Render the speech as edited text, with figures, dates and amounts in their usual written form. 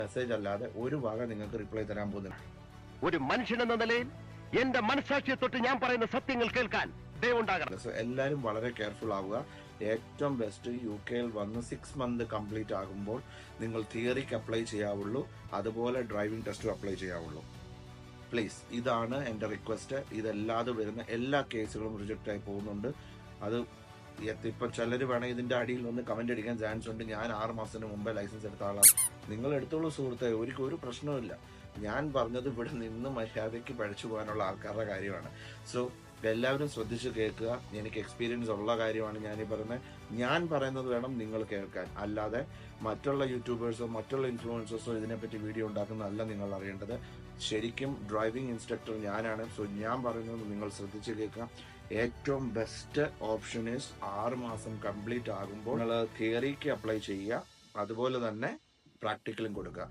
Message അല്ലാതെ ഒരു വക നിങ്ങൾക്ക് റിപ്ലൈ തരാൻ പോകുന്നില്ല. ഒരു മനുഷ്യനെന്ന നിലയിൽ എന്റെ മനസാക്ഷിയെ തൊട്ട് ഞാൻ പറയുന്ന സത്യങ്ങൾ കേൾക്കാൻ ദയവുണ്ടാകണം. എല്ലാവരും വളരെ കെയർഫുൾ ആവുക. ഏറ്റവും ബെസ്റ്റ് UK വന്ന് 6 മന്ത് കംപ്ലീറ്റ് ആകുമ്പോൾ നിങ്ങൾ തിയറിക്ക് അപ്ലൈ ചെയ്യാവുള്ളൂ, അതുപോലെ ഡ്രൈവിംഗ് ടെസ്റ്റും അപ്ലൈ ചെയ്യാവുള്ളൂ. പ്ലീസ്, ഇതാണ് എൻ്റെ റിക്വസ്റ്റ്. ഇതല്ലാതെ വരുന്ന എല്ലാ കേസുകളും റിജക്റ്റ് ആയി പോകുന്നുണ്ട്. അത് ഇപ്പം ചിലർ വേണേൽ ഇതിൻ്റെ അടിയിൽ ഒന്ന് കമൻ്റ് അടിക്കാൻ ചാൻസ് ഉണ്ട്. ഞാൻ 6 മാസത്തിന് മുമ്പേ ലൈസൻസ് എടുത്ത ആളാണ്. നിങ്ങൾ എടുത്തോളൂ സുഹൃത്തെ, ഒരു പ്രശ്നവുമില്ല. ഞാൻ പറഞ്ഞത് ഇവിടെ നിന്ന് മര്യാദയ്ക്ക് പഠിച്ചു പോകാനുള്ള ആൾക്കാരുടെ കാര്യമാണ്. സോ എല്ലാവരും ശ്രദ്ധിച്ച് കേൾക്കുക. എനിക്ക് എക്സ്പീരിയൻസ് ഉള്ള കാര്യമാണ് ഞാനീ പറയുന്നത്. ഞാൻ പറയുന്നത് വേണം നിങ്ങൾ കേൾക്കാൻ, അല്ലാതെ മറ്റുള്ള യൂട്യൂബേഴ്സോ മറ്റുള്ള ഇൻഫ്ലുവൻസേഴ്സോ ഇതിനെപ്പറ്റി വീഡിയോ ഉണ്ടാക്കുന്നതല്ല നിങ്ങൾ അറിയേണ്ടത്. ശരിക്കും ഡ്രൈവിംഗ് ഇൻസ്ട്രക്ടർ ഞാനാണ്. സോ ഞാൻ പറയുന്നത് നിങ്ങൾ ശ്രദ്ധിച്ച് കേൾക്കുക. ഏറ്റവും ബെസ്റ്റ് ഓപ്ഷൻ ഈസ് 6 മാസം കംപ്ലീറ്റ് ആകുമ്പോൾ നിങ്ങൾ തിയറിക്ക് അപ്ലൈ ചെയ്യുക, അതുപോലെ തന്നെ പ്രാക്ടിക്കലും കൊടുക്കുക.